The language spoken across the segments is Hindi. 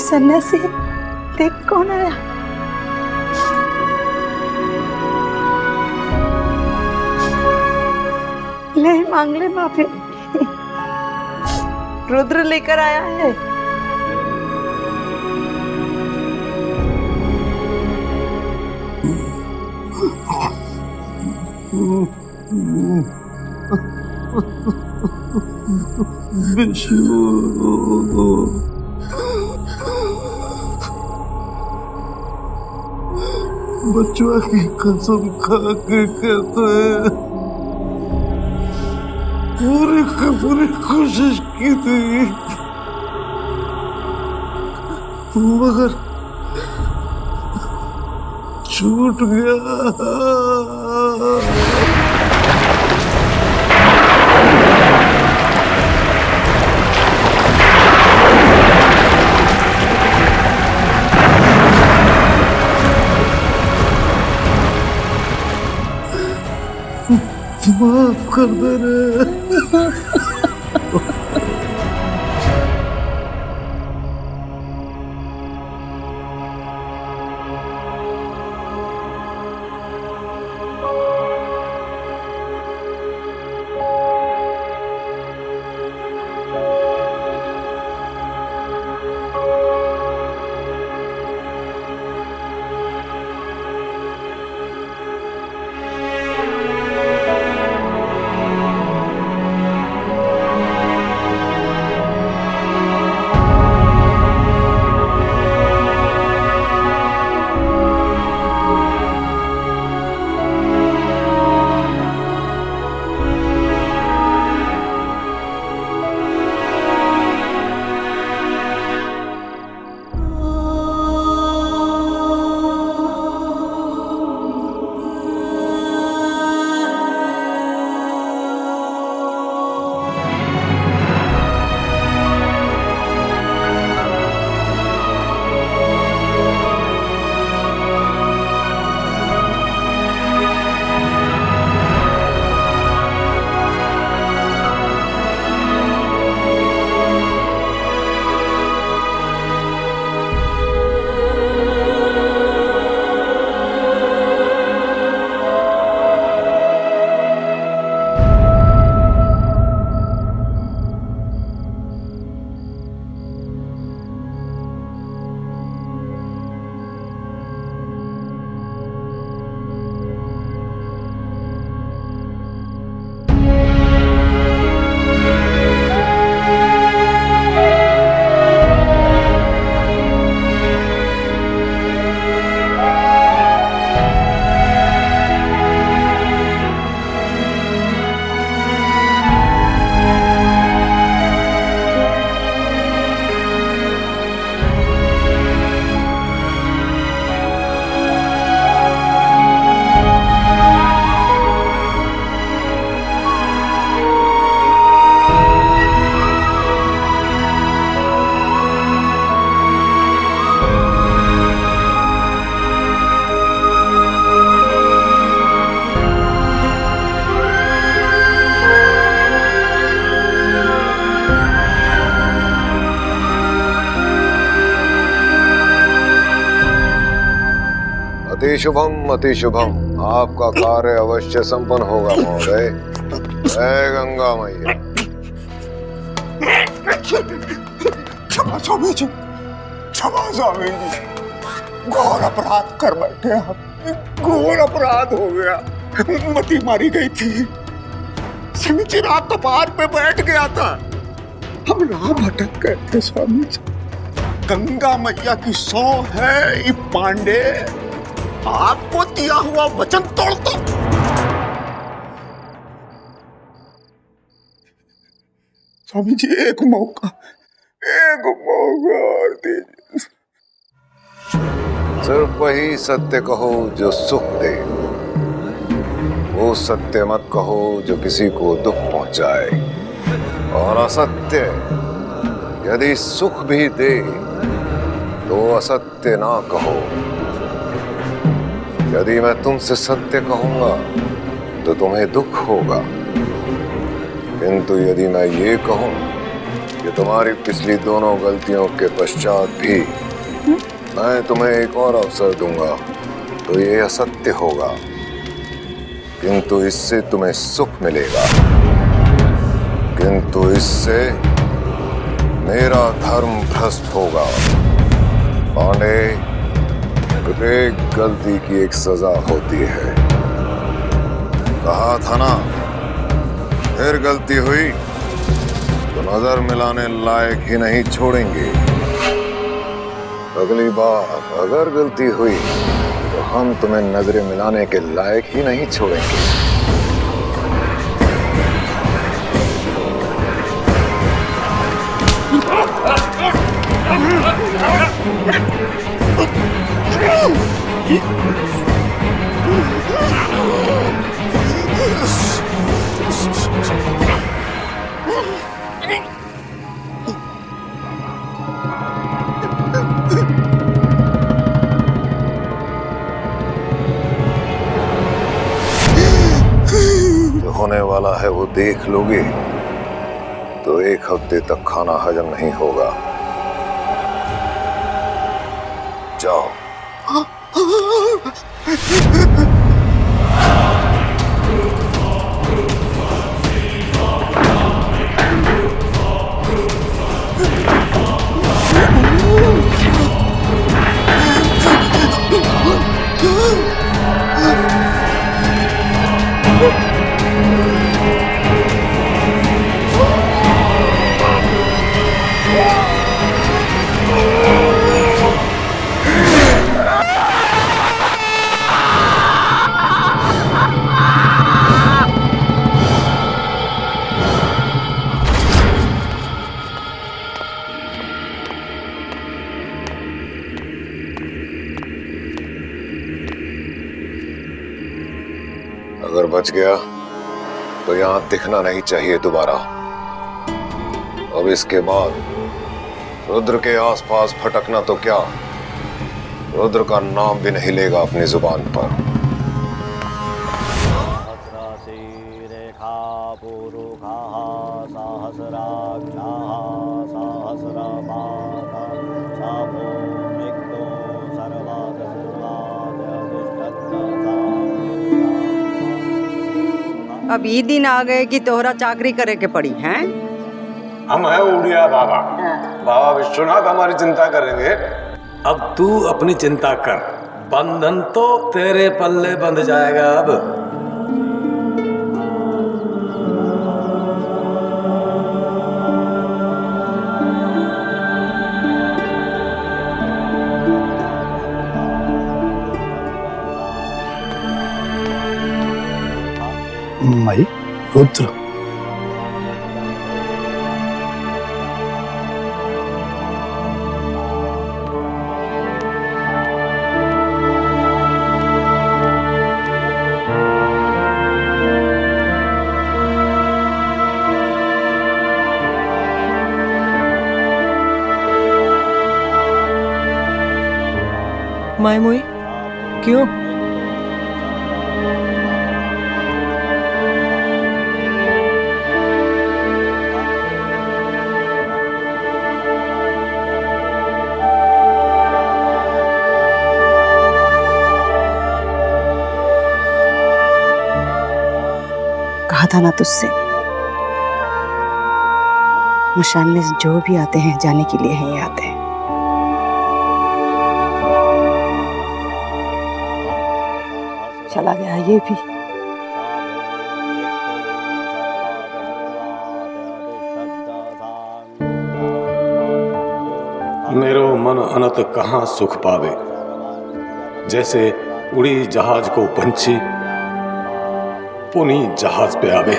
सन्यासी देख कौन आया। ले मांग ले माफी। रुद्र लेकर आया है। बचवा की कसम खा के कहते हैं, पूरी कोशिश की थी मगर छूट गया। माफ कर दे रे। अति शुभम, आपका कार्य अवश्य संपन्न होगा महोदय। जय गंगा मैया। क्षमा स्वामी जी, क्षमा स्वामी जी, घोर अपराध कर बैठे आप। घोर अपराध हो गया। मती मारी गई थी, समीची रात कपार पे बैठ गया था। हम राह भटक गए थे स्वामी जी। गंगा मैया की सौ है ये पांडे, आपको दिया हुआ वचन तोड़ता। स्वामी जी एक मौका और दीजिए। सिर्फ वही सत्य कहो जो सुख दे, वो सत्य मत कहो जो किसी को दुख पहुंचाए, और असत्य यदि सुख भी दे तो असत्य ना कहो। यदि मैं तुमसे सत्य कहूंगा तो तुम्हें दुख होगा, किंतु यदि मैं ये कहूं कि तुम्हारी पिछली दोनों गलतियों के पश्चात भी मैं तुम्हें एक और अवसर दूंगा तो ये असत्य होगा, किंतु इससे तुम्हें सुख मिलेगा, किंतु इससे मेरा धर्म भ्रष्ट होगा। पांडे, प्रत्येक गलती की एक सजा होती है। कहा था ना, फिर गलती हुई तो नजर मिलाने लायक ही नहीं छोड़ेंगे। अगली बार अगर गलती हुई तो हम तुम्हें नजरें मिलाने के लायक ही नहीं छोड़ेंगे। जो होने वाला है वो देख लोगे तो एक हफ्ते तक खाना हजम नहीं होगा। जाओ। अगर बच गया तो यहां दिखना नहीं चाहिए दोबारा। अब इसके बाद रुद्र के आसपास भटकना तो क्या, रुद्र का नाम भी नहीं लेगा अपनी जुबान पर। अब ये दिन आ गए कि तोहरा चाकरी करे के पड़ी हैं? हम है उड़िया बाबा। बाबा विश्वनाथ हमारी चिंता करेंगे। अब तू अपनी चिंता कर, बंधन तो तेरे पल्ले बंध जाएगा। अब मई रुद्र, माय मुई क्यों? कहा था ना तुझसे, मशाल में जो भी आते हैं जाने के लिए ही आते हैं। चला गया ये भी। मेरो मन अनत कहाँ सुख पावे, जैसे उड़ी जहाज को पंछी पुनी जहाज पे आवे।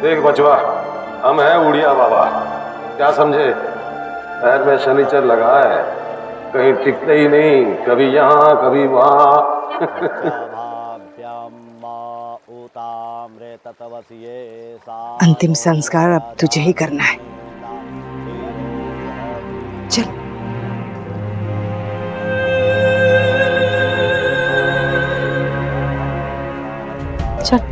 देख बचवा, हम है उड़िया बाबा। क्या समझे? पैर में शनिचर लगा है, कहीं टिकते ही नहीं, कभी यहाँ कभी वहाँ। अंतिम संस्कार अब तुझे ही करना है। चल। चल।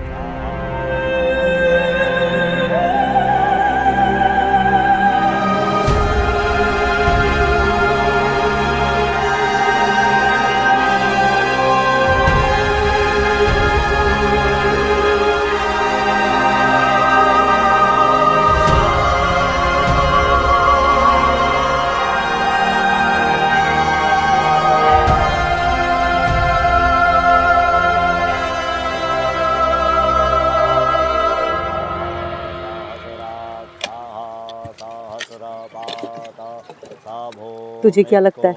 तुझे क्या लगता है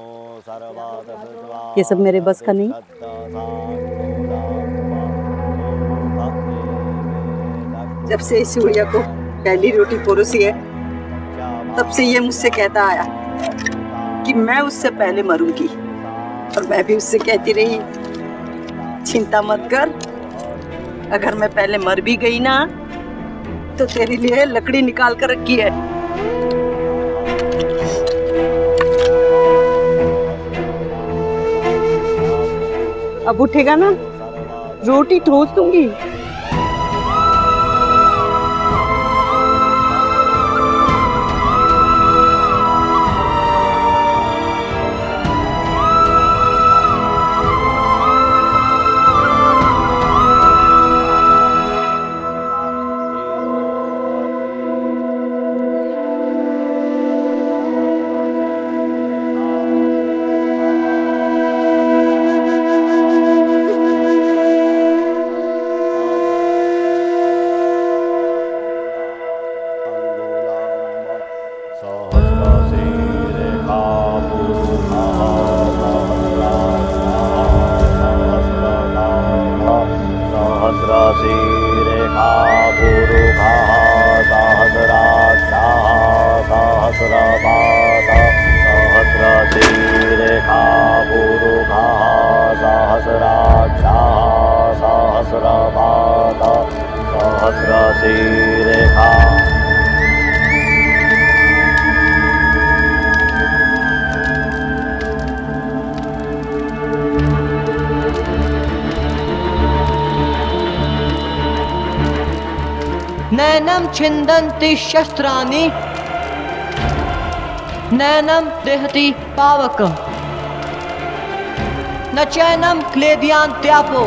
ये सब मेरे बस का नहीं? जब से इस सूर्या को पहली रोटी परोसी है तब से ये मुझसे कहता आया कि मैं उससे पहले मरूंगी, और मैं भी उससे कहती रही चिंता मत कर, अगर मैं पहले मर भी गई ना तो तेरे लिए लकड़ी निकाल कर रखी है। अब उठेगा ना, रोटी रोज दूंगी। नैनम छिन्दन्ति शस्त्राणि नैनम देहति पावकम् न चैनम क्लेदयान्त्यापो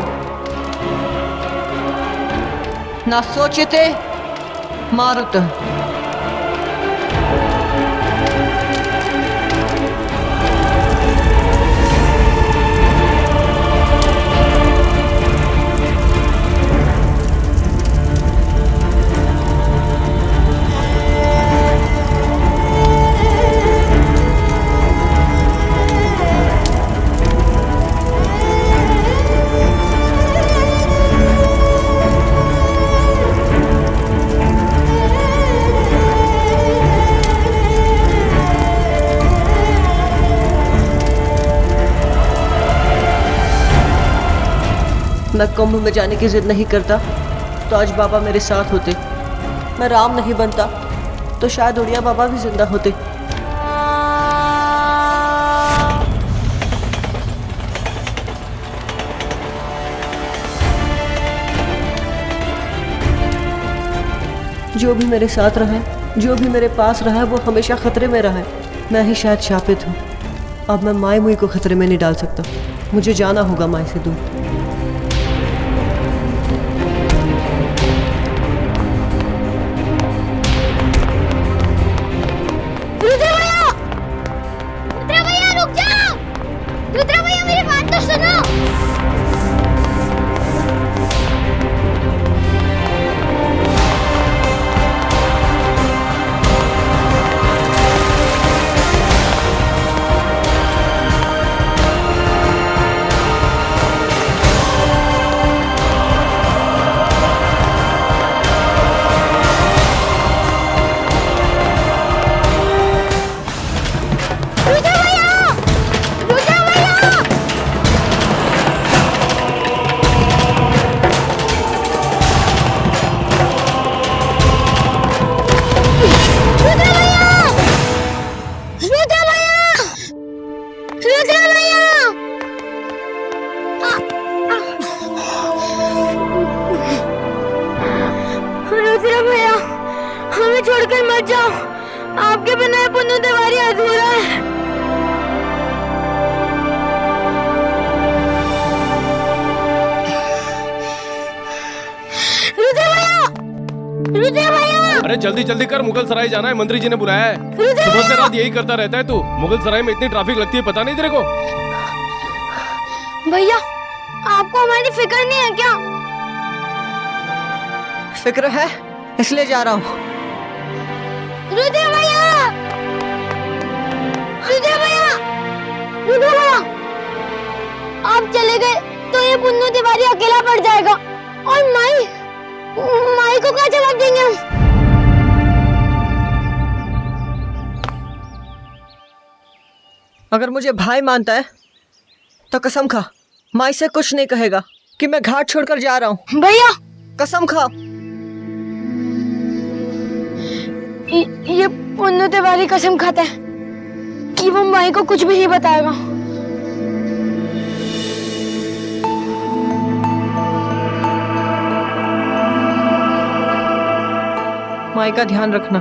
न शोच्यते मारुतः। मैं कुंभ में जाने की जिद नहीं करता तो आज बाबा मेरे साथ होते। मैं राम नहीं बनता तो शायद उड़िया बाबा भी जिंदा होते। जो भी मेरे साथ रहा है, जो भी मेरे पास रहा है, वो हमेशा खतरे में रहा है। मैं ही शायद शापित हूँ। अब मैं माई मुई को खतरे में नहीं डाल सकता। मुझे जाना होगा माई से दूर। मर जाऊं, आपके बिना ये पुन्नू तिवारी अधूरा है। रुद्र भैया, रुद्र भैया, अरे जल्दी जल्दी कर, मुगल सराय जाना है, मंत्री जी ने बुलाया है। सुबह से रात यही करता रहता है तू। मुगल सराय में इतनी ट्रैफिक लगती है, पता नहीं तेरे को? भैया आपको हमारी फिक्र नहीं है क्या? फिक्र है, इसलिए जा रहा हूँ। रुद्र भैया, रुद्र भैया, रुद्र भैया, आप चले गए तो ये पुन्नू तिवारी अकेला पड़ जाएगा। और माई को क्या जवाब देंगे हम? अगर मुझे भाई मानता है तो कसम खा, माई से कुछ नहीं कहेगा कि मैं घाट छोड़कर जा रहा हूँ। भैया कसम खा। ये पुन्नू तिवारी कसम खाता है कि वो माई को कुछ भी नहीं बताएगा। माई का ध्यान रखना।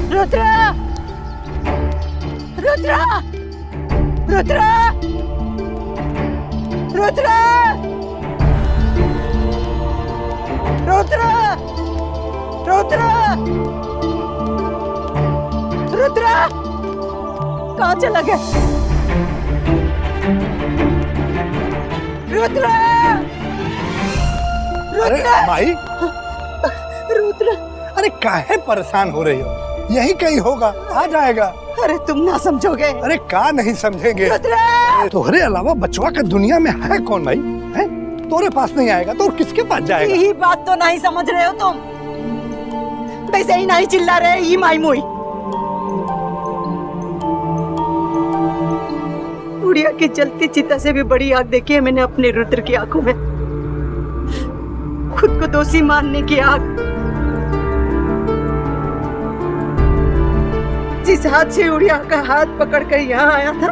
रुद्र, रुद्र, रुद्र, रुद्र, रुद्र, रुद्र, रुद्र, कहाँ चला गया? रुद्र, अरे रुद्र, माई, रुद्र, अरे काहे परेशान हो रही हो? यही कहीं होगा, आ जाएगा। अरे तुम ना समझोगे। अरे का नहीं समझेंगे? तोहरे अलावा बचवा के दुनिया में है कौन भाई? है? तोरे पास नहीं आएगा तो और किसके पास जाएगा? यही बात तो नहीं समझ रहे हो तुम। वैसे ही नहीं चिल्ला रहे ये माई मुई। बुढ़िया की जलती चिता से भी बड़ी आग देखी है मैंने अपने रुद्र की आंखों में। खुद को दोषी मानने की आग। जिस हाथ से उड़िया का हाथ पकड़कर यहाँ आया था,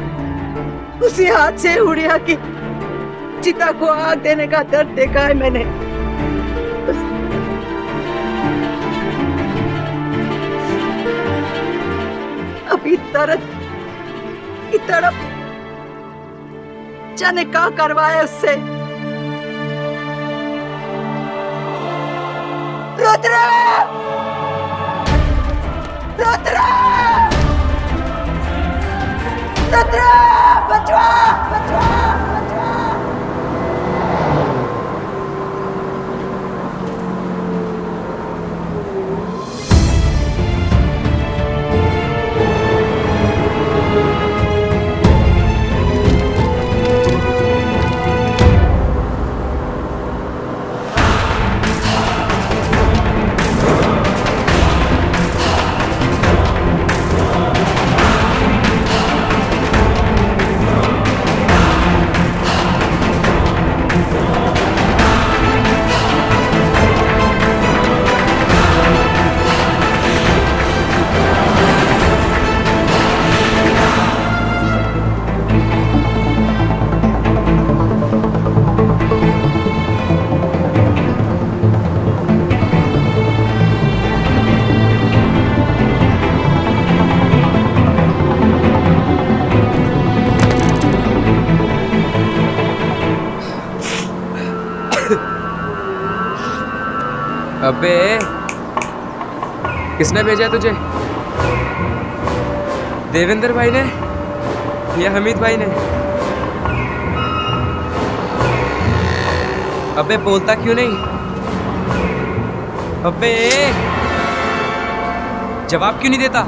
उसी हाथ से उड़िया की चिता को आग देने का दर्द देखा है मैंने। अभी तड़प जाने का करवाया उससे। रुद्र, रुद्र, रुद्र, बचवा, बचवा, बचवा। अबे किसने भेजा है तुझे? देवेंद्र भाई ने या हमीद भाई ने? अबे बोलता क्यों नहीं? अबे जवाब क्यों नहीं देता?